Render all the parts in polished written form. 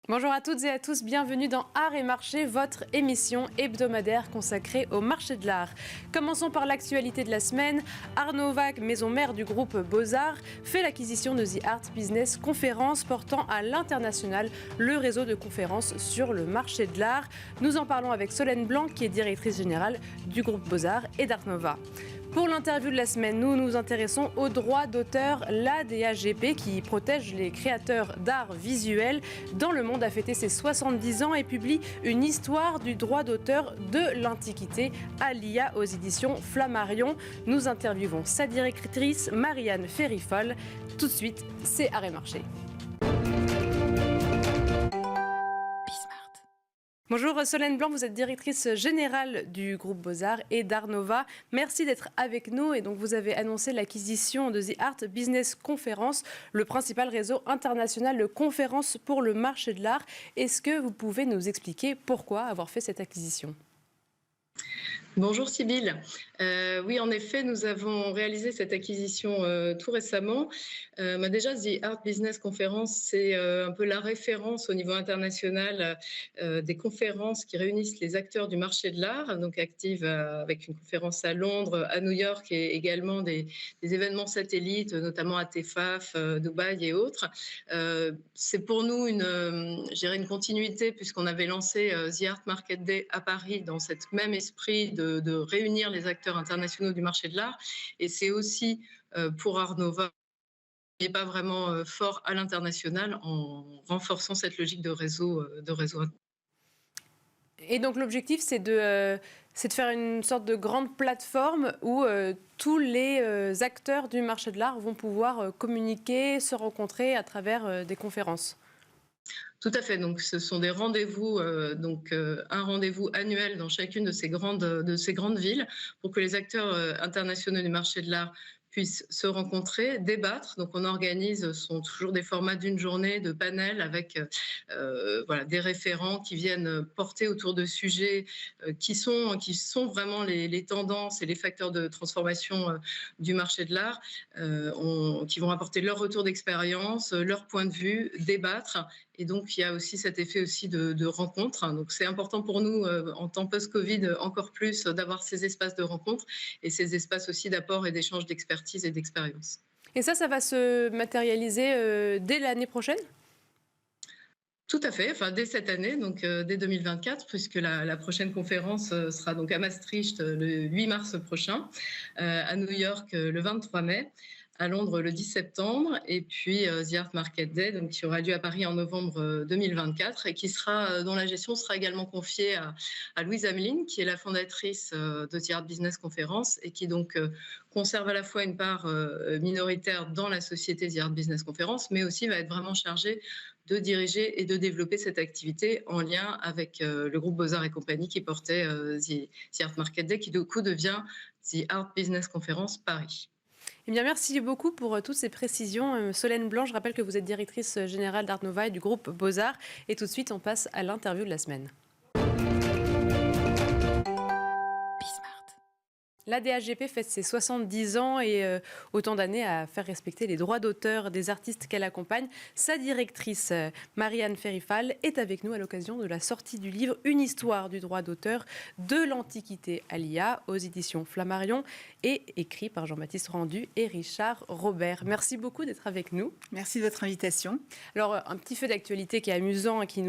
Bonjour à toutes et à tous, bienvenue dans Art et Marché, votre émission hebdomadaire consacrée au marché de l'art. Commençons par l'actualité de la semaine. Arnaud Vague, maison mère du groupe Beaux-Arts, fait l'acquisition de The Art Business Conference portant à l'international le réseau de conférences sur le marché de l'art. Nous en parlons avec Solène Blanc qui est directrice générale du groupe Beaux-Arts et d'Art Nova. Pour l'interview de la semaine, nous nous intéressons aux droits d'auteur. L'ADAGP, qui protège les créateurs d'art visuel dans le monde, a fêté ses 70 ans et publie une histoire du droit d'auteur de l'Antiquité à l'IA aux éditions Flammarion. Nous interviewons sa directrice Marianne Ferry-Foll. Tout de suite, c'est Art et Marché. Bonjour Solène Blanc, vous êtes directrice générale du groupe Beaux-Arts et d'Art Nova. Merci d'être avec nous. Et donc vous avez annoncé l'acquisition de The Art Business Conference, le principal réseau international de conférences pour le marché de l'art. Est-ce que vous pouvez nous expliquer pourquoi avoir fait cette acquisition ? Bonjour Sybille. Oui, en effet, nous avons réalisé cette acquisition tout récemment. Déjà, The Art Business Conference, c'est un peu la référence au niveau international des conférences qui réunissent les acteurs du marché de l'art, donc active avec une conférence à Londres, à New York et également des événements satellites, notamment à TEFAF, Dubaï et autres. C'est pour nous une continuité puisqu'on avait lancé The Art Market Day à Paris dans cet même esprit de réunir les acteurs internationaux du marché de l'art. Et c'est aussi pour Art Nova n'est pas vraiment fort à l'international en renforçant cette logique de réseau. Et donc l'objectif, c'est de faire une sorte de grande plateforme où tous les acteurs du marché de l'art vont pouvoir communiquer, se rencontrer à travers des conférences. Tout à fait. Donc, ce sont des rendez-vous, un rendez-vous annuel dans chacune de ces grandes villes pour que les acteurs internationaux du marché de l'art puissent se rencontrer, débattre. Donc, on organise, ce sont toujours des formats d'une journée de panel avec des référents qui viennent porter autour de sujets qui sont vraiment les tendances et les facteurs de transformation du marché de l'art, qui vont apporter leur retour d'expérience, leur point de vue, débattre. Et donc, il y a aussi cet effet aussi de rencontre. Donc, c'est important pour nous, en temps post-Covid, encore plus, d'avoir ces espaces de rencontre et ces espaces aussi d'apport et d'échange d'expertise et d'expérience. Et ça va se matérialiser dès l'année prochaine ? Tout à fait, dès cette année, donc dès 2024, puisque la prochaine conférence sera donc à Maastricht le 8 mars prochain, à New York le 23 mai. À Londres le 10 septembre, et puis The Art Market Day, donc, qui aura lieu à Paris en novembre 2024 et dont la gestion sera également confiée à Louise Ameline, qui est la fondatrice de The Art Business Conference et qui donc conserve à la fois une part minoritaire dans la société The Art Business Conference, mais aussi va être vraiment chargée de diriger et de développer cette activité en lien avec le groupe Beaux-Arts et compagnie qui portait The Art Market Day, qui du coup devient The Art Business Conference Paris. Eh bien, merci beaucoup pour toutes ces précisions. Solène Blanc, je rappelle que vous êtes directrice générale d'Art Nova et du groupe Beaux-Arts. Et tout de suite, on passe à l'interview de la semaine. L'ADAGP fête ses 70 ans et autant d'années à faire respecter les droits d'auteur des artistes qu'elle accompagne. Sa directrice, Marianne Ferry-Foll, est avec nous à l'occasion de la sortie du livre « Une histoire du droit d'auteur de l'Antiquité à l'IA » aux éditions Flammarion et écrit par Jean-Baptiste Rendu et Richard Robert. Merci beaucoup d'être avec nous. Merci de votre invitation. Alors, un petit fait d'actualité qui est amusant et qui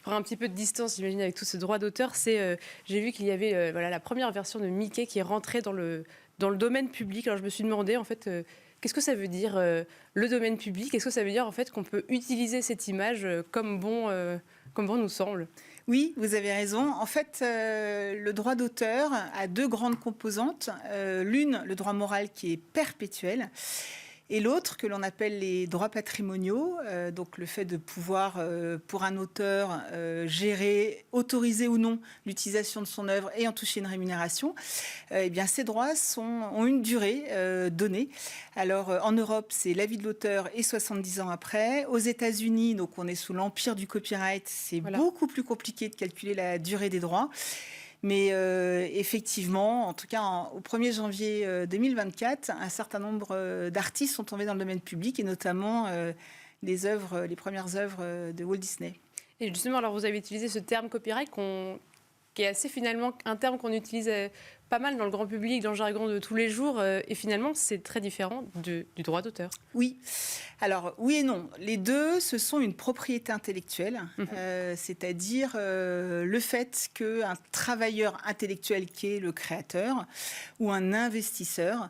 prend un petit peu de distance, j'imagine, avec tout ce droit d'auteur, c'est j'ai vu qu'il y avait la première version de Mickey qui est rentrée dans le domaine public. Alors je me suis demandé en fait qu'est-ce que ça veut dire le domaine public. Est-ce que ça veut dire en fait qu'on peut utiliser cette image comme bon nous semble? Oui, vous avez raison. En fait, le droit d'auteur a deux grandes composantes. L'une, le droit moral qui est perpétuel. Et l'autre, que l'on appelle les droits patrimoniaux, donc le fait de pouvoir, pour un auteur, gérer, autoriser ou non l'utilisation de son œuvre et en toucher une rémunération, eh bien, ces droits ont une durée donnée. Alors, en Europe, c'est la vie de l'auteur et 70 ans après. Aux États-Unis, donc on est sous l'empire du copyright, c'est beaucoup plus compliqué de calculer la durée des droits. Mais effectivement, en tout cas au 1er janvier 2024, un certain nombre d'artistes sont tombés dans le domaine public et notamment les premières œuvres de Walt Disney. Et justement, alors vous avez utilisé ce terme copyright qui est assez finalement un terme qu'on utilise pas mal dans le grand public, dans le jargon de tous les jours, et finalement c'est très différent du droit d'auteur. Oui, alors oui et non. Les deux, ce sont une propriété intellectuelle, c'est-à-dire le fait qu'un travailleur intellectuel qui est le créateur ou un investisseur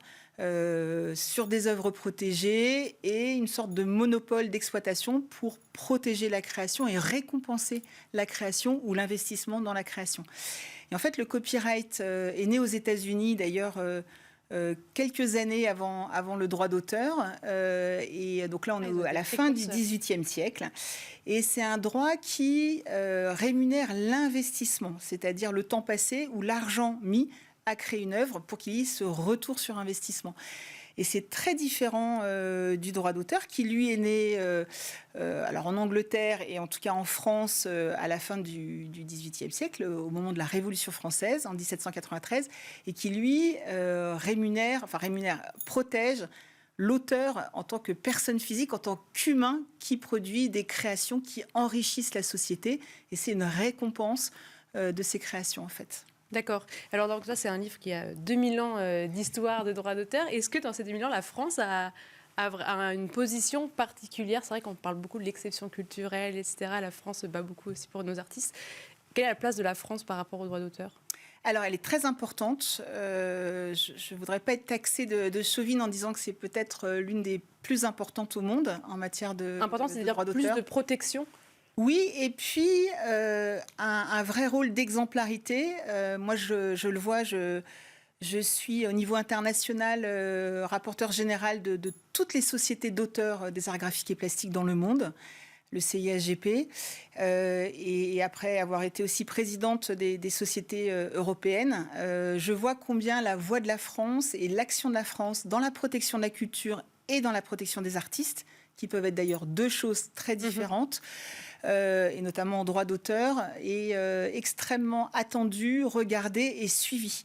sur des œuvres protégées et une sorte de monopole d'exploitation pour protéger la création et récompenser la création ou l'investissement dans la création. Et en fait, le copyright est né aux États-Unis, d'ailleurs, quelques années avant le droit d'auteur. Et donc là, on est à la fin du XVIIIe siècle. Et c'est un droit qui rémunère l'investissement, c'est-à-dire le temps passé ou l'argent mis à créer une œuvre pour qu'il y ait ce retour sur investissement. Et c'est très différent du droit d'auteur qui, lui, est né alors en Angleterre et en tout cas en France à la fin du XVIIIe siècle, au moment de la Révolution française, en 1793, et qui, lui, protège l'auteur en tant que personne physique, en tant qu'humain qui produit des créations qui enrichissent la société. Et c'est une récompense de ces créations, en fait. D'accord. Alors, donc, ça, c'est un livre qui a 2000 ans d'histoire de droit d'auteur. Est-ce que dans ces 2000 ans, la France a une position particulière? C'est vrai qu'on parle beaucoup de l'exception culturelle, etc. La France se bat beaucoup aussi pour nos artistes. Quelle est la place de la France par rapport au droit d'auteur? Alors, elle est très importante. Je ne voudrais pas être taxée de chauvine en disant que c'est peut-être l'une des plus importantes au monde en matière de droit d'auteur. Important, c'est-à-dire plus de protection? Oui, et puis un vrai rôle d'exemplarité. Moi, je le vois, je suis au niveau international rapporteur général de toutes les sociétés d'auteurs des arts graphiques et plastiques dans le monde, le CISGP, et après avoir été aussi présidente des sociétés européennes, je vois combien la voix de la France et l'action de la France dans la protection de la culture et dans la protection des artistes, qui peuvent être d'ailleurs deux choses très différentes, et notamment en droit d'auteur, est extrêmement attendue, regardée et suivie.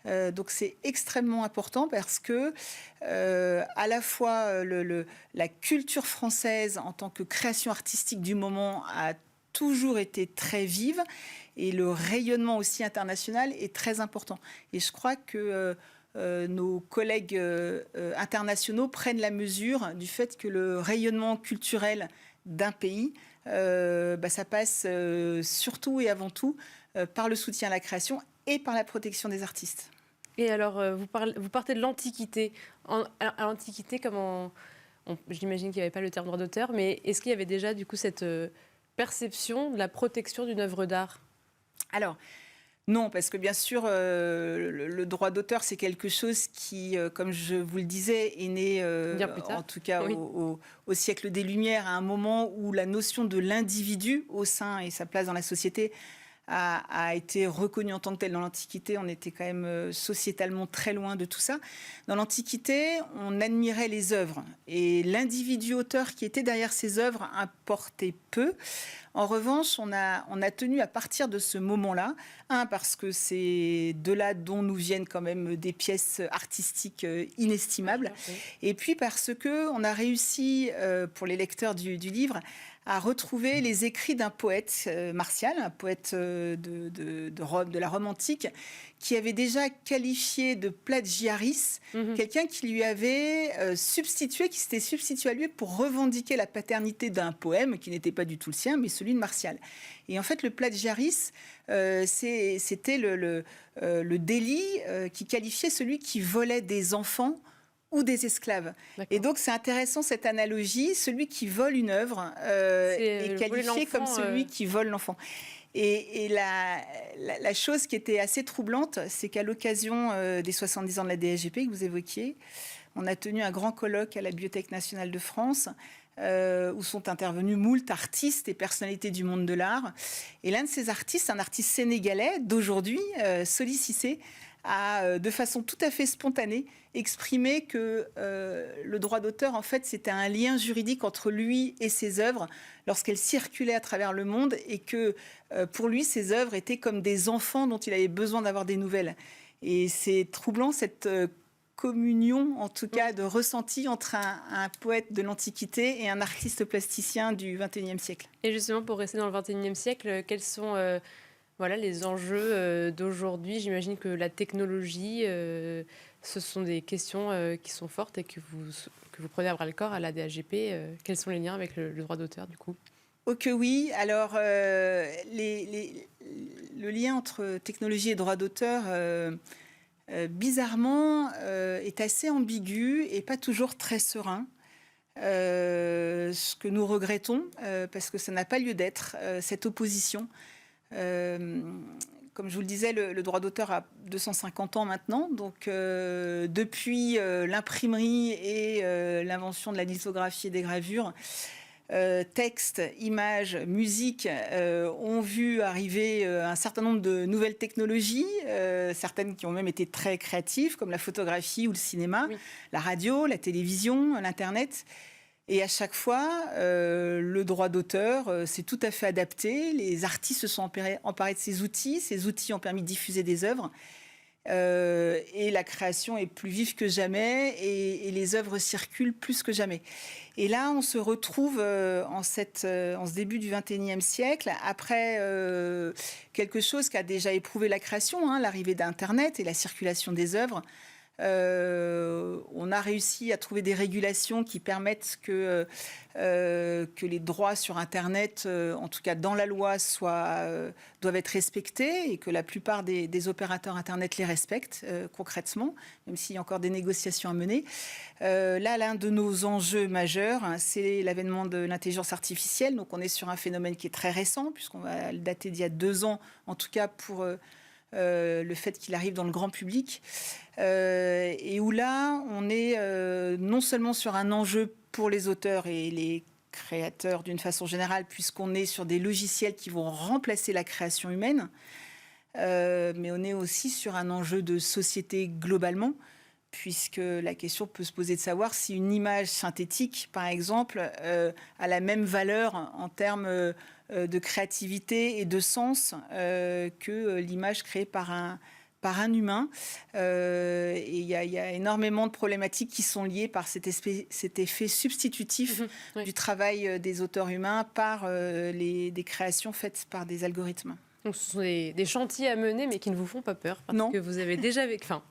Donc c'est extrêmement important parce que à la fois la culture française en tant que création artistique du moment a toujours été très vive et le rayonnement aussi international est très important. Et je crois que nos collègues internationaux prennent la mesure du fait que le rayonnement culturel d'un pays, ça passe surtout et avant tout par le soutien à la création et par la protection des artistes. Et alors, vous partez de l'Antiquité. À l'Antiquité, j'imagine qu'il n'y avait pas le terme droit d'auteur, mais est-ce qu'il y avait déjà du coup cette perception de la protection d'une œuvre d'art? Alors, non, parce que bien sûr, le droit d'auteur, c'est quelque chose qui, comme je vous le disais, est né, en tout cas oui, au siècle des Lumières, à un moment où la notion de l'individu au sein et sa place dans la société a été reconnue en tant que telle. Dans l'Antiquité, on était quand même sociétalement très loin de tout ça. Dans l'Antiquité, on admirait les œuvres. Et l'individu auteur qui était derrière ces œuvres importait peu. En revanche, on a tenu à partir de ce moment-là, parce que c'est de là dont nous viennent quand même des pièces artistiques inestimables, et puis parce qu'on a réussi, pour les lecteurs du livre, à retrouver les écrits d'un poète, Martial, un poète de la Rome antique, qui avait déjà qualifié de plagiaris quelqu'un qui lui avait qui s'était substitué à lui pour revendiquer la paternité d'un poème qui n'était pas du tout le sien, mais celui de Martial. Et en fait, le plagiaris, c'était le délit qui qualifiait celui qui volait des enfants ou des esclaves. Et donc, c'est intéressant cette analogie. Celui qui vole une œuvre est qualifié comme celui qui vole l'enfant. Et la chose qui était assez troublante, c'est qu'à l'occasion des 70 ans de la DSGP que vous évoquiez, on a tenu un grand colloque à la Bibliothèque nationale de France où sont intervenus moult artistes et personnalités du monde de l'art. Et l'un de ces artistes, un artiste sénégalais d'aujourd'hui, Soli Cissé, a, de façon tout à fait spontanée, exprimé que le droit d'auteur, en fait, c'était un lien juridique entre lui et ses œuvres lorsqu'elles circulaient à travers le monde et que, pour lui, ses œuvres étaient comme des enfants dont il avait besoin d'avoir des nouvelles. Et c'est troublant, cette communion, en tout cas, de ressenti entre un poète de l'Antiquité et un artiste plasticien du XXIe siècle. Et justement, pour rester dans le XXIe siècle, quels sont les enjeux d'aujourd'hui? J'imagine que la technologie, ce sont des questions qui sont fortes et que vous prenez à bras-le-corps à la DAGP. Quels sont les liens avec le droit d'auteur, du coup? Oh que oui. Alors, le lien entre technologie et droit d'auteur, bizarrement, est assez ambigu et pas toujours très serein. Ce que nous regrettons, parce que ça n'a pas lieu d'être, cette opposition. Comme je vous le disais, le droit d'auteur a 250 ans maintenant. Donc, depuis l'imprimerie et l'invention de la lithographie et des gravures, texte, images, musique ont vu arriver un certain nombre de nouvelles technologies, certaines qui ont même été très créatives, comme la photographie ou le cinéma, oui. La radio, la télévision, l'Internet. Et à chaque fois, le droit d'auteur s'est tout à fait adapté. Les artistes se sont emparés de ces outils ont permis de diffuser des œuvres. Et la création est plus vive que jamais et les œuvres circulent plus que jamais. Et là, on se retrouve en ce début du XXIe siècle, après quelque chose qui a déjà éprouvé la création, l'arrivée d'Internet et la circulation des œuvres. On a réussi à trouver des régulations qui permettent que les droits sur Internet, en tout cas dans la loi, doivent être respectés et que la plupart des opérateurs Internet les respectent concrètement, même s'il y a encore des négociations à mener. Là, l'un de nos enjeux majeurs, c'est l'avènement de l'intelligence artificielle. Donc on est sur un phénomène qui est très récent, puisqu'on va le dater d'il y a 2 ans, en tout cas pour le fait qu'il arrive dans le grand public. Et où là, on est non seulement sur un enjeu pour les auteurs et les créateurs d'une façon générale, puisqu'on est sur des logiciels qui vont remplacer la création humaine, mais on est aussi sur un enjeu de société globalement, puisque la question peut se poser de savoir si une image synthétique, par exemple, a la même valeur en termes de créativité et de sens que l'image créée par un humain. Et il y a énormément de problématiques qui sont liées par cet effet substitutif du travail des auteurs humains par des créations faites par des algorithmes. Donc ce sont des chantiers à mener, mais qui ne vous font pas peur, parce non. que vous avez déjà vécu... Enfin,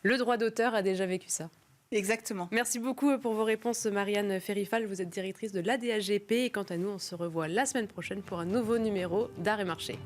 le droit d'auteur a déjà vécu ça. Exactement. Merci beaucoup pour vos réponses, Marianne Ferifal. Vous êtes directrice de l'ADAGP. Et quant à nous, on se revoit la semaine prochaine pour un nouveau numéro d'Art et Marché.